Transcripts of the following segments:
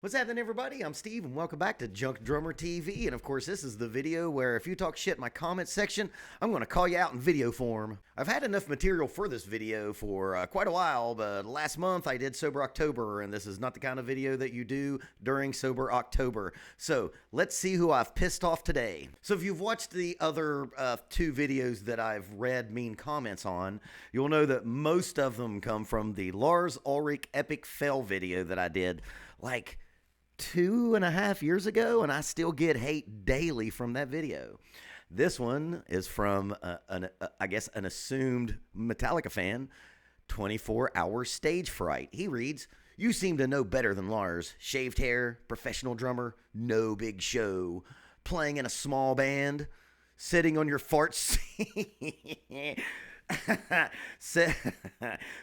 What's happening, everybody? I'm Steve, and welcome back to Junk Drummer TV. And of course, this is the video where if you talk shit in my comment section, I'm going to call you out in video form. I've had enough material for this video for quite a while, but last month I did Sober October, and this is not the kind of video that you do during Sober October. So let's see who I've pissed off today. So if you've watched the other two videos that I've read mean comments on, you'll know that most of them come from the Lars Ulrich Epic Fail video that I did like 2.5 years ago, and I still get hate daily from that video. This one is from, I guess, an assumed Metallica fan, 24-hour stage fright. He reads, "You seem to know better than Lars. Shaved hair, professional drummer, no big show, playing in a small band, sitting on your fart seat."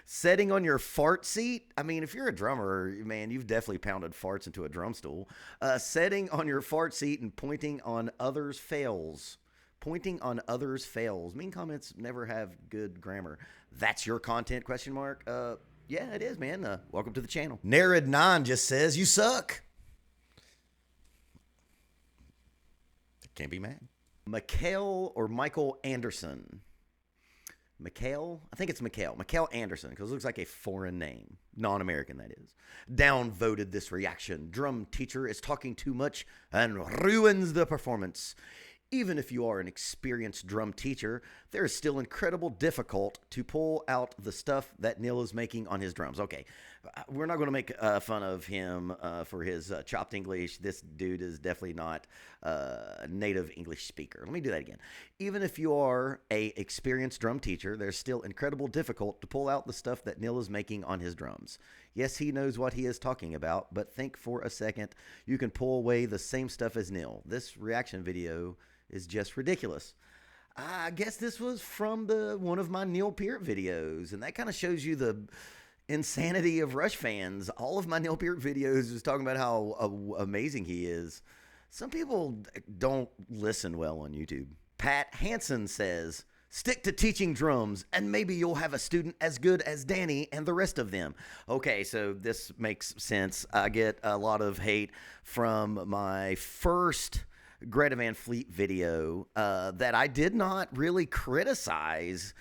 Setting on your fart seat. I mean, if you're a drummer, man, you've definitely pounded farts into a drum stool. Setting on your fart seat and pointing on others' fails. Pointing on others' fails. Mean comments never have good grammar. That's your content, question mark? Yeah, it is, man. Welcome to the channel. Narid9 just says, "You suck." Can't be mad. Michael Anderson. Mikhail? I think it's Mikhail. Mikhail Anderson, because it looks like a foreign name. Non-American, that is. Downvoted this reaction. Drum teacher is talking too much and ruins the performance. Even if you are an experienced drum teacher, there is still incredible difficult to pull out the stuff that Neil is making on his drums. Okay, we're not going to make fun of him for his chopped English. This dude is definitely not a native English speaker. Let me do that again. Even if you are a experienced drum teacher, there's still incredible difficult to pull out the stuff that Neil is making on his drums. Yes, he knows what he is talking about, but think for a second. You can pull away the same stuff as Neil. This reaction video is just ridiculous. I guess this was from one of my Neil Peart videos, and that kind of shows you the insanity of Rush fans. All of my Neil Peart videos is talking about how amazing he is. Some people don't listen well on YouTube. Pat Hansen says, "Stick to teaching drums, and maybe you'll have a student as good as Danny and the rest of them." Okay, so this makes sense. I get a lot of hate from my first Greta Van Fleet video that I did not really criticize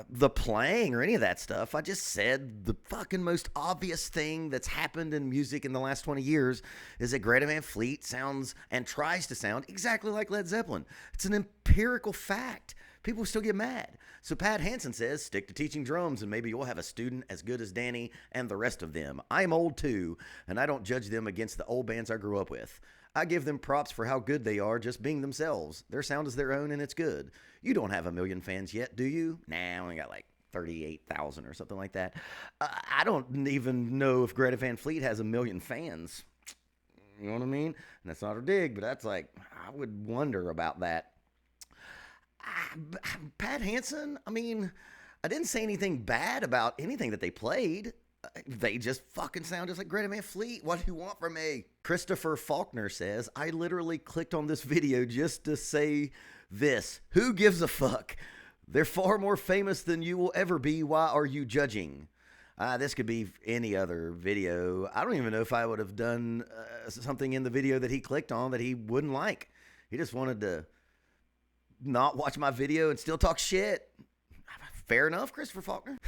the playing or any of that stuff. I just said the fucking most obvious thing that's happened in music in the last 20 years is that Greta Van Fleet sounds and tries to sound exactly like Led Zeppelin. It's an empirical fact. People still get mad. So Pat Hansen says, "Stick to teaching drums and maybe you'll have a student as good as Danny and the rest of them. I'm old too, and I don't judge them against the old bands I grew up with. I give them props for how good they are just being themselves. Their sound is their own and it's good. You don't have 1 million fans yet, do you?" Nah, I only got like 38,000 or something like that. I don't even know if Greta Van Fleet has 1 million fans. You know what I mean? And that's not her dig, but that's like, I would wonder about that. Pat Hansen, I mean, I didn't say anything bad about anything that they played. They just fucking sound just like Greta Van Fleet. What do you want from me? Christopher Faulkner says, "I literally clicked on this video just to say this. Who gives a fuck? They're far more famous than you will ever be. Why are you judging?" This could be any other video. I don't even know if I would have done something in the video that he clicked on that he wouldn't like. He just wanted to not watch my video and still talk shit. Fair enough, Christopher Faulkner.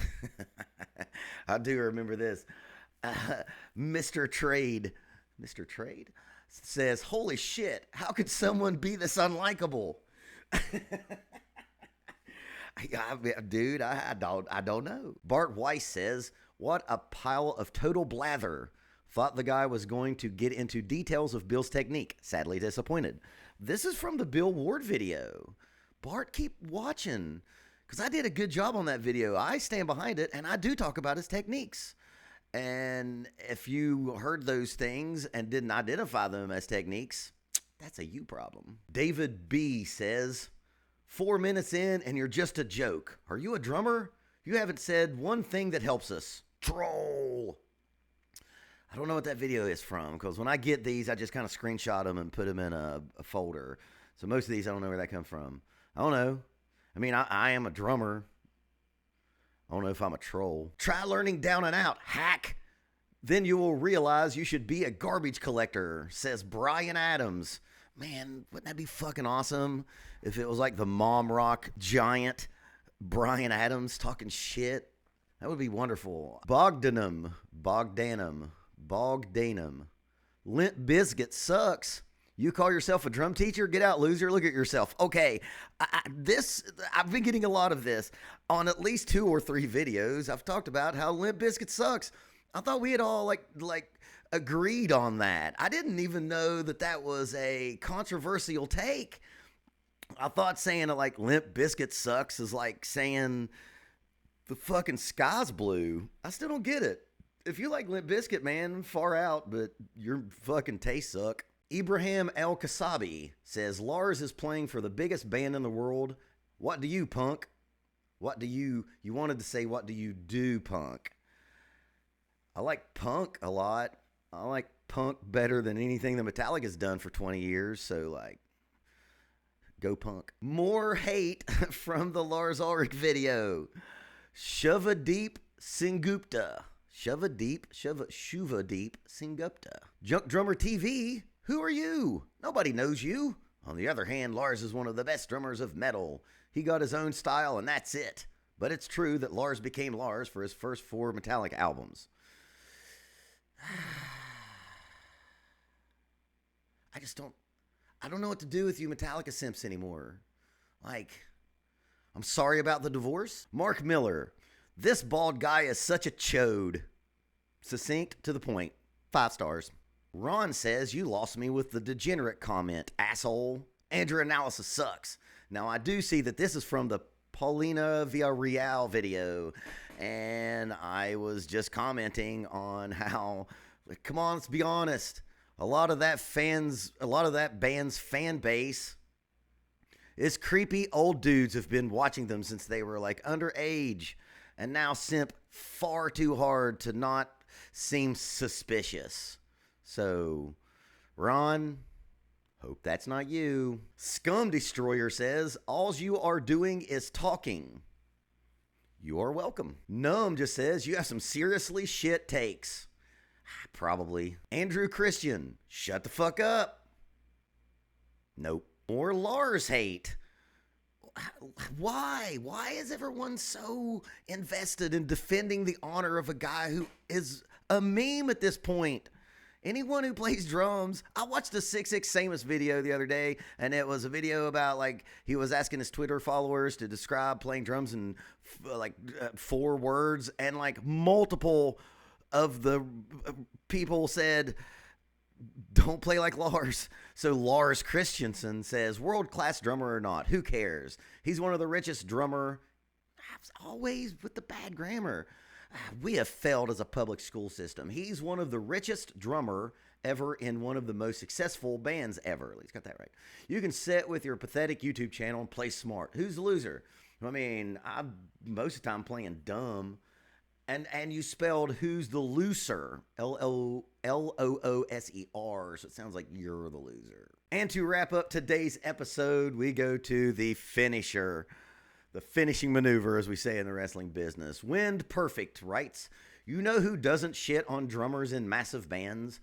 I do remember this. Mr. Trade says, "Holy shit, how could someone be this unlikable?" Dude, I don't know. Bart Weiss says, "What a pile of total blather. Thought the guy was going to get into details of Bill's technique. Sadly disappointed." This is from the Bill Ward video. Bart, keep watching, because I did a good job on that video. I stand behind it, and I do talk about his techniques. And if you heard those things and didn't identify them as techniques, that's a you problem. David B says, 4 minutes in and you're just a joke. Are you a drummer? You haven't said one thing that helps us. Troll. I don't know what that video is from, because when I get these, I just kind of screenshot them and put them in a folder. So most of these, I don't know where that comes from. I don't know. I mean, I am a drummer. I don't know if I'm a troll. Try learning down and out, hack. Then you will realize you should be a garbage collector, says Brian Adams. Man, wouldn't that be fucking awesome if it was like the mom rock giant Brian Adams talking shit? That would be wonderful. Bogdanum. Limp Bizkit sucks. You call yourself a drum teacher? Get out, loser. Look at yourself. Okay, I've been getting a lot of this on at least 2 or 3 videos. I've talked about how Limp Bizkit sucks. I thought we had all like agreed on that. I didn't even know that was a controversial take. I thought saying like Limp Bizkit sucks is like saying the fucking sky's blue. I still don't get it. If you like Limp Bizkit, man, far out, but your fucking tastes suck. Ibrahim El Kasabi says, Lars is playing for the biggest band in the world. What do you, punk? You wanted to say, what do you do, punk? I like punk a lot. I like punk better than anything that Metallica's done for 20 years. So, like, go punk. More hate from the Lars Ulrich video. Shuvadeep Singupta. Shuvadeep Singupta. Junk Drummer TV. Who are you? Nobody knows you. On the other hand, Lars is one of the best drummers of metal. He got his own style and that's it. But it's true that Lars became Lars for his first 4 Metallica albums. I don't know what to do with you Metallica simps anymore. Like, I'm sorry about the divorce. Mark Miller. This bald guy is such a chode. Succinct, to the point. 5 stars. Ron says, you lost me with the degenerate comment, asshole. Andrew Analysis sucks. Now, I do see that this is from the Paulina Villarreal video, and I was just commenting on how, come on, let's be honest, a lot of that band's fan base is creepy old dudes who've been watching them since they were like underage, and now simp far too hard to not seem suspicious. So, Ron, hope that's not you. Scum Destroyer says, all you are doing is talking. You are welcome. Numb just says, you have some seriously shit takes. Probably. Andrew Christian, shut the fuck up. Nope. More Lars hate. Why? Why is everyone so invested in defending the honor of a guy who is a meme at this point? Anyone who plays drums, I watched a 6'6" Samus video the other day, and it was a video about, like, he was asking his Twitter followers to describe playing drums in, 4 words, and, like, multiple of the people said, don't play like Lars. So Lars Christensen says, world-class drummer or not, who cares? He's one of the richest drummer. Always with the bad grammar. We have failed as a public school system. He's one of the richest drummer ever in one of the most successful bands ever. At least got that right. You can sit with your pathetic YouTube channel and play smart. Who's the loser? I mean, I'm most of the time playing dumb. And you spelled who's the looser, Looser, so it sounds like you're the loser. And to wrap up today's episode, we go to the finisher. The finishing maneuver, as we say in the wrestling business. Wind Perfect writes, you know who doesn't shit on drummers in massive bands?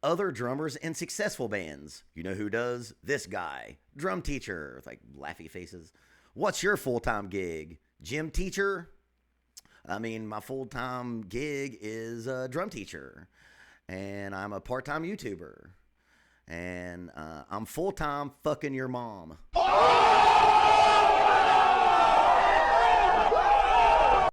Other drummers in successful bands. You know who does? This guy. Drum teacher. With like laughy faces. What's your full-time gig? Gym teacher? I mean, my full-time gig is a drum teacher. And I'm a part-time YouTuber. And I'm full-time fucking your mom.